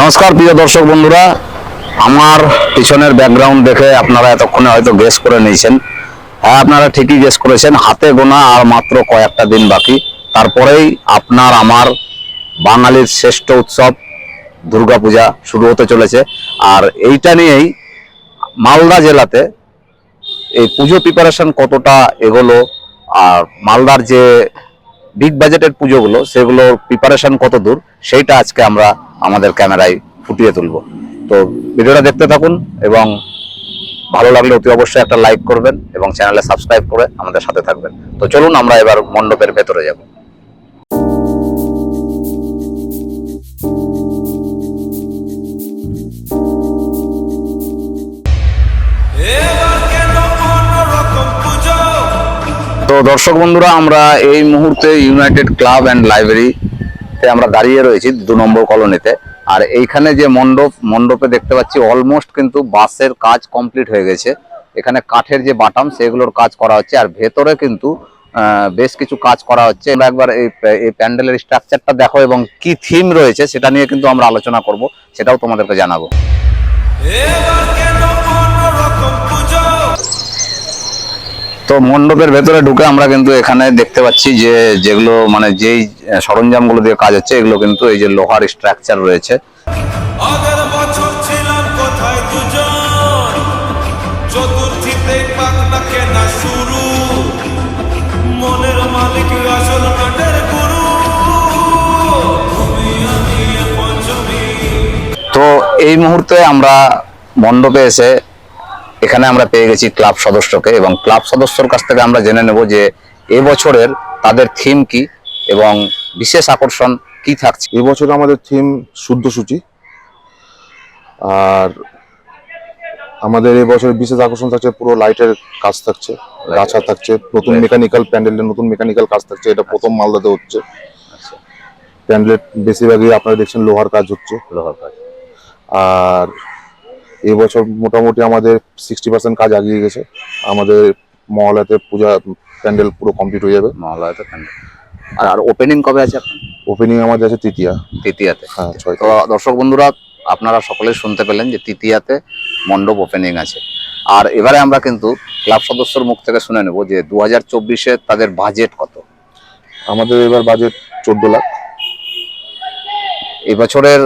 নমস্কার প্রিয় দর্শক বন্ধুরা, আমার পিছনের ব্যাকগ্রাউন্ড দেখে আপনারা এতক্ষণে হয়তো গেস করে নিয়েছেন। হ্যাঁ, আপনারা ঠিকই গেস করেছেন। হাতে গোনা আর মাত্র কয়েকটা দিন বাকি, তারপরেই আপনার আমার বাঙালির শ্রেষ্ঠ উৎসব দুর্গাপূজা শুরু হতে চলেছে। আর এইটা নিয়েই মালদা জেলাতে এই পুজো প্রিপারেশন কতটা এগোলো, আর মালদার যে বিগ বাজেটের পুজোগুলো সেগুলোর প্রিপারেশন কত দূর, সেইটা আজকে আমরা আমাদের ক্যামেরায় ফুটিয়ে তুলব। তো ভিডিওটা দেখতে থাকুন এবং ভালো লাগলে অতি অবশ্যই একটা লাইক করবেন এবং চ্যানেলে সাবস্ক্রাইব করে আমাদের সাথে থাকবেন। তো চলুন আমরা এবার মণ্ডপের ভেতরে যাব। তো দর্শক বন্ধুরা, আমরা এই মুহূর্তে ইউনাইটেড ক্লাব অ্যান্ড লাইব্রেরিতে আমরা দাঁড়িয়ে রয়েছি 2 নম্বর কলোনিতে। আর এইখানে যে মণ্ডপে দেখতে পাচ্ছি অলমোস্ট কিন্তু বাঁশের কাজ কমপ্লিট হয়ে গেছে। এখানে কাঠের যে বাটাম সেগুলোর কাজ করা হচ্ছে, আর ভেতরে কিন্তু বেশ কিছু কাজ করা হচ্ছে। আমরা একবার এই প্যান্ডেলের স্ট্রাকচারটা দেখো এবং কি থিম রয়েছে সেটা নিয়ে কিন্তু আমরা আলোচনা করব, সেটাও তোমাদেরকে জানাবো। তো মণ্ডপের ভেতরে ঢুকে আমরা কিন্তু এখানে দেখতে পাচ্ছি যে যেগুলো মানে যেই সরঞ্জামগুলো দিয়ে কাজ হচ্ছে, এগুলো কিন্তু এই যে লোহার স্ট্রাকচার রয়েছে। তো এই মুহূর্তে আমরা মণ্ডপে এসে এখানে আমরা পেয়ে গেছি ক্লাব সদস্যকে, এবং ক্লাব সদস্যর কাছ থেকে আমরা জেনে নেব যে এবছরের তাদের থিম কি এবং বিশেষ আকর্ষণ কি থাকছে। এবছর আমাদের থিম শুদ্ধ সূচি, আর আমাদের এবছরের বিশেষ আকর্ষণ থাকছে পুরো লাইটের কাজ থাকছে, গাছা থাকছে, নতুন মেকানিক্যাল প্যান্ডেলের নতুন মেকানিক্যাল কাজ থাকছে। এটা প্রথম মালদাতে হচ্ছে। প্যান্ডেলের বেশিরভাগই আপনারা দেখছেন লোহার কাজ হচ্ছে, লোহার কাজ। আর এবছর মোটামুটি আমাদের 60% কাজ এগিয়ে গেছে। আমাদের মহলাতে পূজা প্যান্ডেল পুরো কমপ্লিট হয়ে যাবে। মহলাতে প্যান্ডেল। আর ওপেনিং কবে আছে আপনার? ওপেনিং আমাদের আছে তৃতীয়াতে। হ্যাঁ, 6। তো দর্শক বন্ধুরা, আপনারা সকলেই শুনতে পেলেন যে তৃতীয়াতে মণ্ডপ ওপেনিং আছে। আর এবারে আমরা কিন্তু ক্লাব সদস্যর মুখ থেকে শুনে নেব যে 2024-এ তাদের বাজেট কত। আমাদের এবার বাজেট 14 লাখ। এবছরের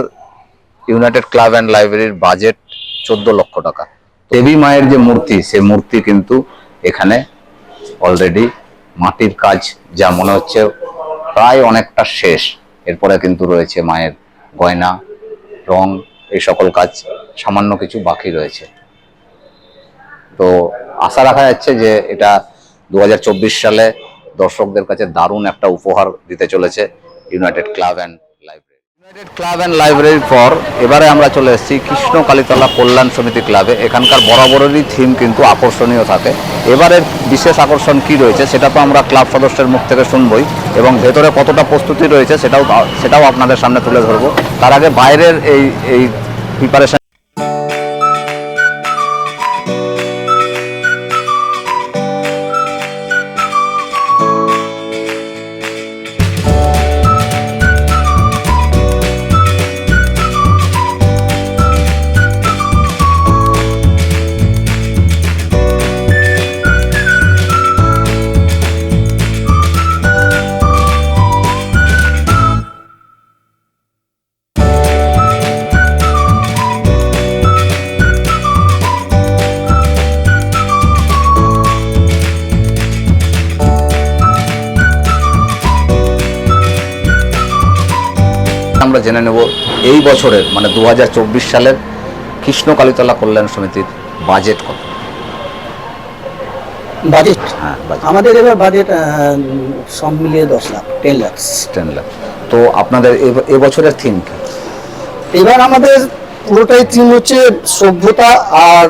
ইউনাইটেড ক্লাব অ্যান্ড লাইব্রেরির বাজেট 14 লক্ষ টাকা। দেবী মায়ের যে মূর্তি, সে মূর্তি কিন্তু এখানে অলরেডি মাটির কাজ যা মনে হচ্ছে প্রায় অনেকটা শেষ। এরপরে কিন্তু রয়েছে মায়ের গয়না, রং, এই সকল কাজ সামান্য কিছু বাকি রয়েছে। তো আশা রাখা যাচ্ছে যে এটা 2024 সালে দর্শকদের কাছে দারুণ একটা উপহার দিতে চলেছে United club and library. United club and লাইব্রেরির পর এবারে আমরা চলে এসেছি কৃষ্ণ কালীতলা কল্যাণ সমিতি ক্লাবে। এখানকার বরাবরেরই থিম কিন্তু আকর্ষণীয় থাকে। এবারের বিশেষ আকর্ষণ কি রয়েছে সেটা তো আমরা ক্লাব সদস্যের মুখ থেকে শুনবই, এবং ভেতরে কতটা প্রস্তুতি রয়েছে সেটাও আপনাদের সামনে তুলে ধরবো। তার আগে বাইরের এই প্রিপারেশন আমরা জেনে নেব এই বছরের মানে 2024 সালের কৃষ্ণ কালীতলা কল্যাণ সমিতির বাজেট কত। বাজেট? হ্যাঁ, আমাদের এবার বাজেট সব মিলিয়ে 10 লাখ, 10 লাখ। তো আপনাদের এবছরের থিম কি? এবার আমাদের পুরোটাই থিম হচ্ছে সভ্যতা, আর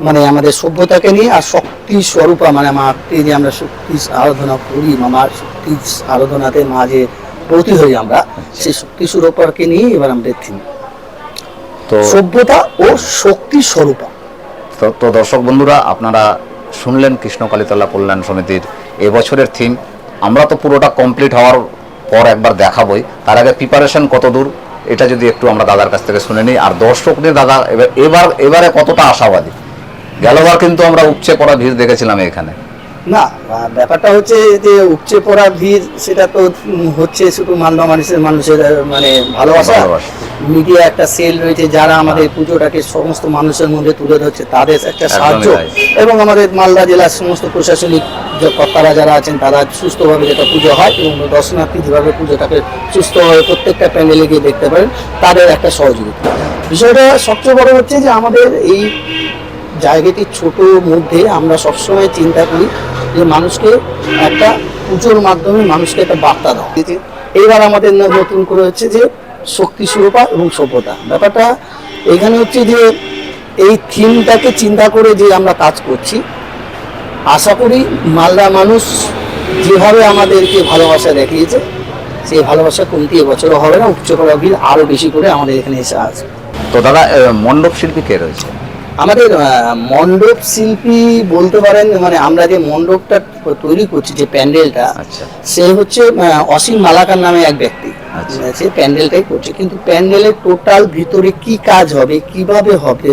মানে আমাদের সভ্যতাকে নিয়ে, আর শক্তি স্বরূপা, মানে মাকে যে আমরা শক্তি আরাধনা করি, মামার শক্তি আরাধনাতে মা যে ব্রতী হই আমরা, সেই শক্তি স্বরূপাকে নিয়ে এবার আমাদের থিম তো সভ্যতা ও শক্তি স্বরূপা। তো দর্শক বন্ধুরা, আপনারা শুনলেন কৃষ্ণ কালীতলা কল্যাণ সমিতির এবছরের থিম। আমরা তো পুরোটা কমপ্লিট হওয়ার পর একবার দেখাবই, তার আগে প্রিপারেশন কত দূর এটা যদি একটু আমরা দাদার কাছ থেকে শুনে নিই। আর দর্শক নিয়ে দাদা এবারে কতটা আশাবাদী? গেলবার কিন্তু আমরা উপচে পড়া ভিড় দেখেছিলাম এখানে। না, ব্যাপারটা হচ্ছে যে উপচে পড়া ভিড়, সেটা তো হচ্ছে শুধু মালদা মানুষের মানে ভালোবাসা। মিডিয়া একটা সেল রয়েছে যারা আমাদের পুজোটাকে সমস্ত মানুষের মধ্যে তুলে ধরছে, তাদের একটা সাহায্য, তাই। এবং আমাদের মালদা জেলার সমস্ত প্রশাসনিক যে কর্তারা যারা আছেন তারা সুস্থভাবে যেটা পুজো হয় এবং দর্শনার্থী যেভাবে পুজোটাকে সুস্থভাবে প্রত্যেকটা প্যান্ডেলে গিয়ে দেখতে পারেন, তাদের একটা সহযোগিতা। বিষয়টা সবচেয়ে বড় হচ্ছে যে আমাদের এই জায়গাটি ছোট মধ্যে আমরা সবসময় চিন্তা করি যে মানুষকে একটা পুজোর মাধ্যমে মানুষকে একটা বার্তা দেওয়া। এইবার আমাদের নতুন করে হচ্ছে যে শক্তি স্বরূপা এবং সভ্যতা। ব্যাপারটা এখানে হচ্ছে যে এই থিমটাকে চিন্তা করে যে আমরা কাজ করছি, আশা করি মালদা মানুষ যেভাবে আমাদেরকে ভালোবাসা দেখিয়েছে সেই ভালোবাসা কমতি এবছরও হবে না, উচ্চকরা ভিড় আরও বেশি করে আমাদের এখানে এসে আসবে। তো দাদা মণ্ডপ শিল্পী কে রয়েছে? আমাদের মণ্ডপ শিল্পী বলতে পারেন, মানে আমরা যে মণ্ডপটা তৈরি করছি যে প্যান্ডেলটা, আচ্ছা। সে হচ্ছে অসীম মালাকার নামে এক ব্যক্তি। আচ্ছা। সে প্যান্ডেলটাই করছে, কিন্তু প্যান্ডেলের টোটাল ভিতরে কি কাজ হবে, কিভাবে হবে,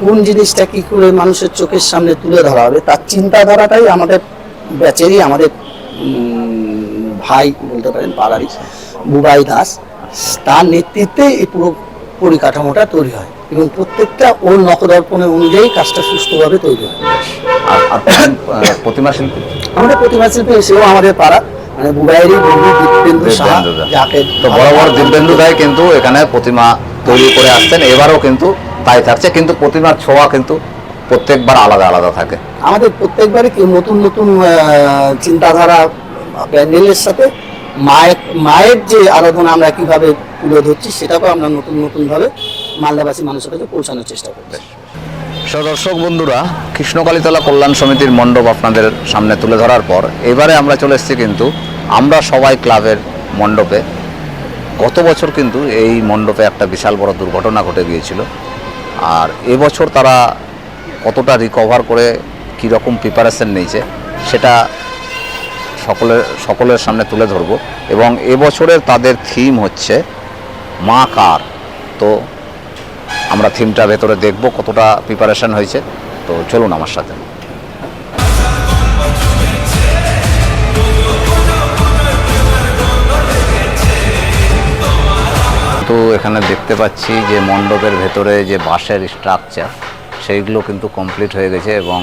কোন জিনিসটা কি করে মানুষের চোখের সামনে তুলে ধরা হবে, তার চিন্তাধারাটাই আমাদের ব্যাচেরই আমাদের ভাই বলতে পারেন পাড়ারই বুবাই দাস, তার নেতৃত্বে এই পুরো পরিকাঠামোটা তৈরি হয় এবং প্রত্যেকটা ওর নখদর্পণে অনুযায়ী কাজটা সুস্থভাবে তৈরি হয়। আর প্রতিমা শিল্পী? আমাদের প্রতিমা শিল্পী সেও আমাদের পাড়া, মানে বুবাইয়েরই বন্ধু দিব্যেন্দু সাহা, দিব্যেন্দু দা। যাকে তো বড় বড় দিব্যেন্দু দাই কিন্তু এখানে প্রতিমা তৈরি করে আসছেন, এবারও কিন্তু তাই থাকছে, কিন্তু প্রতিমার ছোঁয়া কিন্তু প্রত্যেকবার আলাদা আলাদা থাকে। আমাদের প্রত্যেকবারই নতুন নতুন চিন্তাধারা প্যান্ডেলের সাথে মায়ের যে আরাধনা আমরা কিভাবে তুলে ধরছি সেটাকেও আমরা নতুন নতুন ভাবে মালদাবাসী মানুষের কাছে পৌঁছানোর চেষ্টা করছি। দর্শক বন্ধুরা, কৃষ্ণকালীতলা কল্যাণ সমিতির মণ্ডপ আপনাদের সামনে তুলে ধরার পর এবারে আমরা চলে এসেছি কিন্তু আমরা সবাই ক্লাবের মণ্ডপে। গত বছর কিন্তু এই মণ্ডপে একটা বিশাল বড় দুর্ঘটনা ঘটে গিয়েছিল, আর এবছর তারা কতটা রিকভার করে কীরকম প্রিপারেশন নিয়েছে সেটা সকলের সামনে তুলে ধরবো। এবং এবছরের তাদের থিম হচ্ছে মা কার। তো আমরা থিমটা ভেতরে দেখব কতটা প্রিপারেশন হয়েছে। তো চলুন আমার সাথে। তো এখানে দেখতে পাচ্ছি যে মণ্ডপের ভেতরে যে বাঁশের স্ট্রাকচার সেইগুলো কিন্তু কমপ্লিট হয়ে গেছে, এবং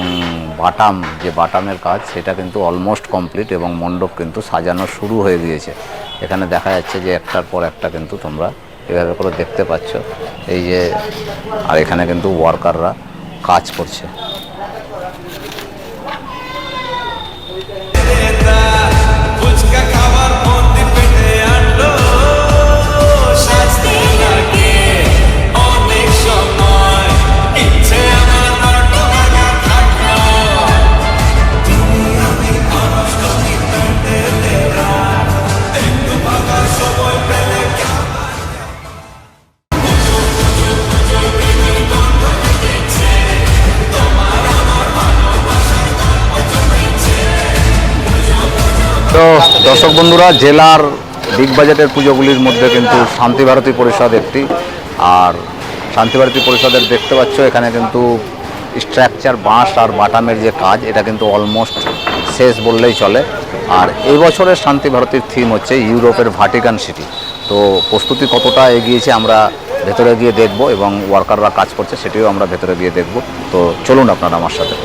বাটামের কাজ সেটা কিন্তু অলমোস্ট কমপ্লিট, এবং মণ্ডপ কিন্তু সাজানো শুরু হয়ে গিয়েছে। এখানে দেখা যাচ্ছে যে একটার পর একটা কিন্তু তোমরা এভাবে করে দেখতে পাচ্ছ এই যে, আর এখানে কিন্তু ওয়ার্কাররা কাজ করছে। তো দর্শক বন্ধুরা, জেলার বিগ বাজেটের পুজোগুলির মধ্যে কিন্তু শান্তিভারতী পরিষদ একটি, আর শান্তিভারতী পরিষদের দেখতে পাচ্ছ এখানে কিন্তু স্ট্রাকচার বাঁশ আর বাটামের যে কাজ এটা কিন্তু অলমোস্ট শেষ বললেই চলে। আর এই বছরের শান্তিভারতীর থিম হচ্ছে ইউরোপের ভাটিকান সিটি। তো প্রস্তুতি কতটা এগিয়েছে আমরা ভেতরে গিয়ে দেখব, এবং ওয়ার্কাররা কাজ করছে সেটিও আমরা ভেতরে গিয়ে দেখব। তো চলুন আপনারা আমার সাথে।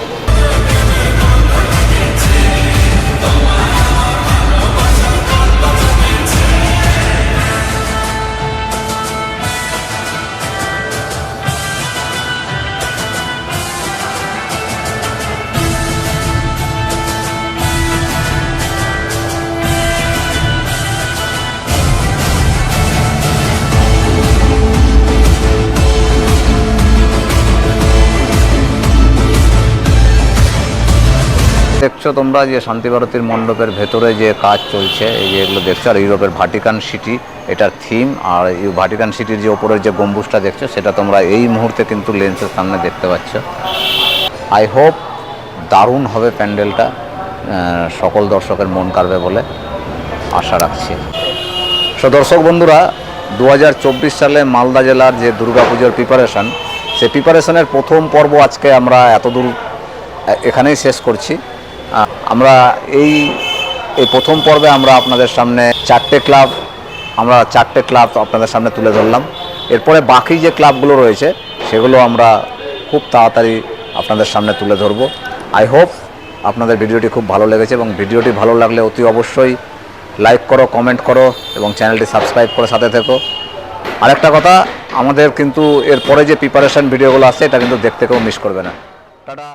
দেখছো তোমরা যে শান্তিভারতীর মণ্ডপের ভেতরে যে কাজ চলছে, এই যে এগুলো দেখছো, আর ইউরোপের ভাটিকান সিটি এটার থিম। আর এই ভাটিকান সিটির যে ওপরের যে গম্বুজটা দেখছো সেটা তোমরা এই মুহূর্তে কিন্তু লেন্সের সামনে দেখতে পাচ্ছ। আই হোপ দারুণ হবে প্যান্ডেলটা, সকল দর্শকের মন কাড়বে বলে আশা রাখছি। দর্শক বন্ধুরা, 2024 সালে মালদা জেলার যে দুর্গাপুজোর প্রিপারেশন, সেই প্রিপারেশনের প্রথম পর্ব আজকে আমরা এতদূর এখানেই শেষ করছি। আমরা এই প্রথম পর্বে আমরা আপনাদের সামনে চারটে ক্লাব আপনাদের সামনে তুলে ধরলাম। এরপরে বাকি যে ক্লাবগুলো রয়েছে সেগুলো আমরা খুব তাড়াতাড়ি আপনাদের সামনে তুলে ধরব। আই হোপ আপনাদের ভিডিওটি খুব ভালো লেগেছে, এবং ভিডিওটি ভালো লাগলে অতি অবশ্যই লাইক করো, কমেন্ট করো এবং চ্যানেলটি সাবস্ক্রাইব করে সাথে থেকো। আরেকটা কথা, আমাদের কিন্তু এরপরে যে প্রিপারেশন ভিডিওগুলো আসছে এটা কিন্তু দেখতে কেউ মিস করবে না। টাটা।